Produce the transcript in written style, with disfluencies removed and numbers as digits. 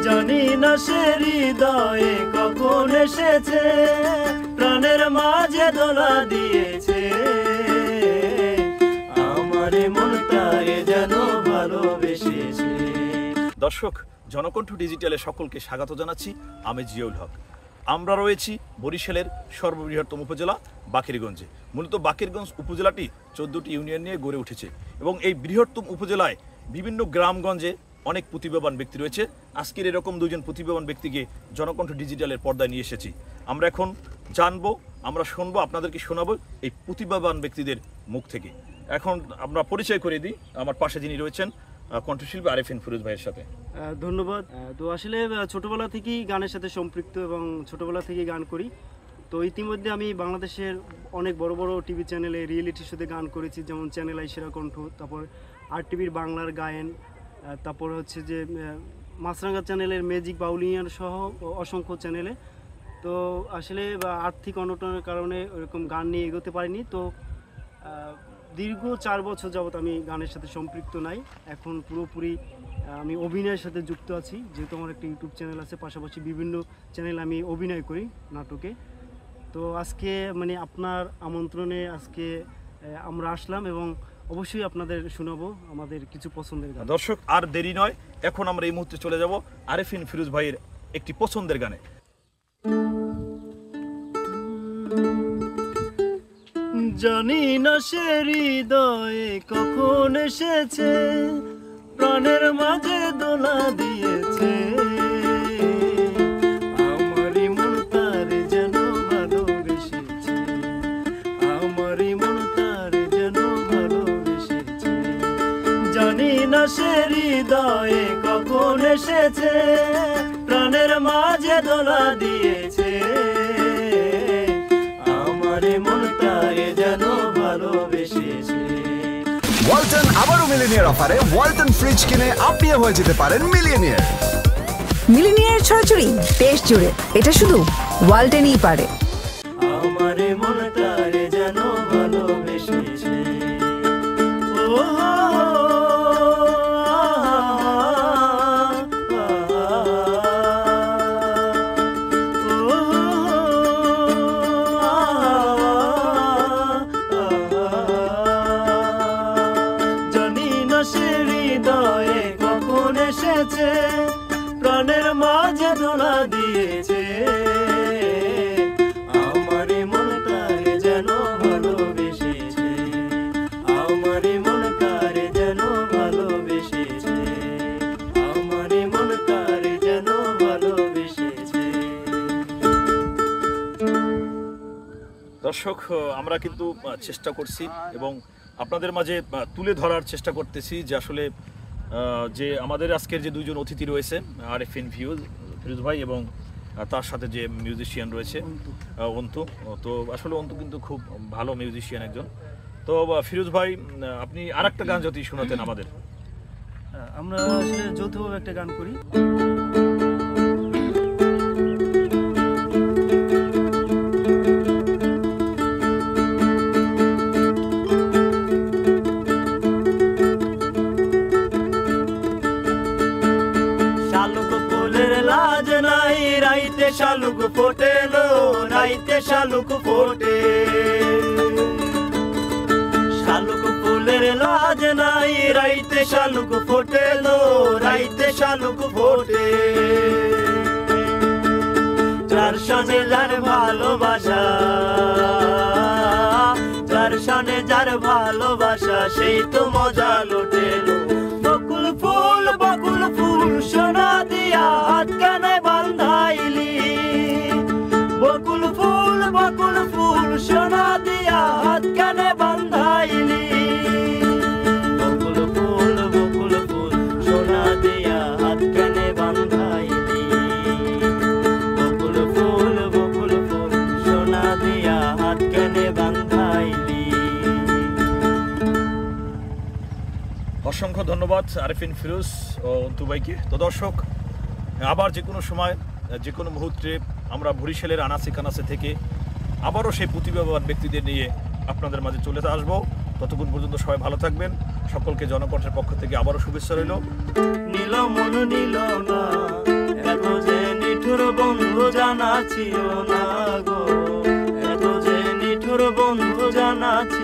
জানি না সে হৃদয়ে কখন এসেছে, প্রাণের মাঝে দোলা দিয়েছে, আমারে মনটারে যেন ভালোবেসেছে। দর্শক, জনকণ্ঠ ডিজিটালে সকলকে স্বাগত জানাচ্ছি। আমি জিয়াউল হক। আমরা রয়েছি বরিশালের সর্ববৃহত্তম উপজেলা বাকেরগঞ্জে। মূলত বাকেরগঞ্জ উপজেলাটি 14টি ইউনিয়ন নিয়ে গড়ে উঠেছে এবং এই বৃহত্তম উপজেলায় বিভিন্ন গ্রামগঞ্জে অনেক প্রতিভাবান ব্যক্তি রয়েছে। আজকের এরকম দুজন প্রতিভাবান ব্যক্তিকে জনকণ্ঠ ডিজিটালের পর্দায় নিয়ে এসেছি। আমরা এখন জানবো, আমরা শুনবো, আপনাদেরকে শোনাবো এই প্রতিভাবান ব্যক্তিদের মুখ থেকে। এখন আমরা পরিচয় করে দিই আমার পাশে যিনি রয়েছেন কণ্ঠশিল্পী আরেফিন ফিরোজ ভাইয়ের সাথে। ধন্যবাদ। তো আসলে ছোটবেলা থেকেই গানের সাথে সম্পৃক্ত এবং ছোটবেলা থেকেই গান করি। তো ইতিমধ্যে আমি বাংলাদেশের অনেক বড় বড় টিভি চ্যানেলে রিয়েলিটি শোতে গান করেছি, যেমন চ্যানেল আই সেরা কণ্ঠ, তারপর RTV বাংলার গায়েন, তারপর হচ্ছে যে মাছরাঙ্গা চ্যানেলের ম্যাজিক বাউলিয়ান সহ অসংখ্য চ্যানেলে। তো আসলে আর্থিক অনটনের কারণে ওরকম গান নিয়ে এগোতে পারিনি। তো দীর্ঘ 4 বছর যাবত আমি গানের সাথে সম্পৃক্ত নাই। এখন পুরোপুরি আমি অভিনয়ের সাথে যুক্ত আছি, যেহেতু আমার একটা ইউটিউব চ্যানেল আছে, পাশাপাশি বিভিন্ন চ্যানেল আমি অভিনয় করি নাটকে। তো আজকে মানে আপনার আমন্ত্রণে আজকে আমরা আসলাম এবং অবশ্যই আপনাদের শোনাবো আমাদের কিছু পছন্দের গান। দর্শক, আর দেরি নয়, এখন আমরা এই মুহূর্তে চলে যাব আরেফিন ফিরোজ ভাইয়ের একটি পছন্দের গানে। জানি না সে হৃদয়ে কখন এসেছে, প্রাণের মাঝে দোলা দিয়েছে, আমারই মন তারে যেন ভালোবেসেছে, আমারই মন তারে যেন ভালোবেসেছে। জানি না সে হৃদয়ে কখন এসেছে, প্রাণের মাঝে দোলা দিয়েছে, আমারই মন তারে যেন ভালোবেসেছে। ওয়ালটন আবারও মিলিনিয়ার অফারে ওয়ালটন ফ্রিজ কিনে আপনিও হয়ে যেতে পারেন মিলিয়নিয়ার। মিলিনিয়ার ছড়াছড়ি দেশ জুড়ে, এটা শুধু ওয়ালটনই পারে। আমারে মন তারে যেন ভালোবেসেছে। প্রাণের মাঝে দোলা দিয়েছে, আমারে মন তারে যেন ভালোবেসেছে, আমারে মন তারে যেন ভালোবেসেছে, আমারে মন তারে যেন ভালোবেসেছে। দর্শক, আমরা কিন্তু চেষ্টা করছি এবং আপনাদের মাঝে তুলে ধরার চেষ্টা করতেছি যে আসলে যে আমাদের আজকের যে দুইজন অতিথি রয়েছে, আরেফিন ফিরোজ ভাই এবং তার সাথে যে মিউজিশিয়ান রয়েছে অন্তু। তো আসলে অন্তু কিন্তু খুব ভালো মিউজিশিয়ান একজন। তো ফিরোজ ভাই, আপনি আরেকটা গান যদি শোনাতেন আমাদের। আমরা আসলে যৌথভাবে একটা গান করি। শালুক ফোটেলো রাইতে, শালুক ফোটে, শালুক ফুলের লাজ নাই রাইতে, শালুক ফোটেলো রাইতে, শালুক ফোটে। যার সনে যার ভালোবাসা, যার সনে যার ভালোবাসা, সেই তো মজা লুটেলো। বকুল ফুল সোনা দিয়া হাত কানে বান্ধাইলি, বকুল ফুল সোনা দিয়া হাত কানে বান্ধাইলি, বকুল ফুল সোনা দিয়া হাত কানে বান্ধাইলি, বকুল ফুল সোনা দিয়া হাত কানে বান্ধাইলি। অসংখ্য ধন্যবাদ আরেফিন ফিরোজ ও অন্তু ভাইকে। তো দর্শক, আবার যে কোনো সময় যে কোনো মুহূর্তে আমরা বরিশালের আনাচে কানাচে থেকে আবারও সেই প্রতিভাবান ব্যক্তিদের নিয়ে আপনাদের মাঝে চলে আসবো। ততক্ষণ পর্যন্ত সবাই ভালো থাকবেন। সকলকে জনকণ্ঠের পক্ষ থেকে আবারও শুভেচ্ছা রইল। নীল মন নীল না জানা ছিল না গো, এত যে নিঠুর বন্ধু জানা ছিল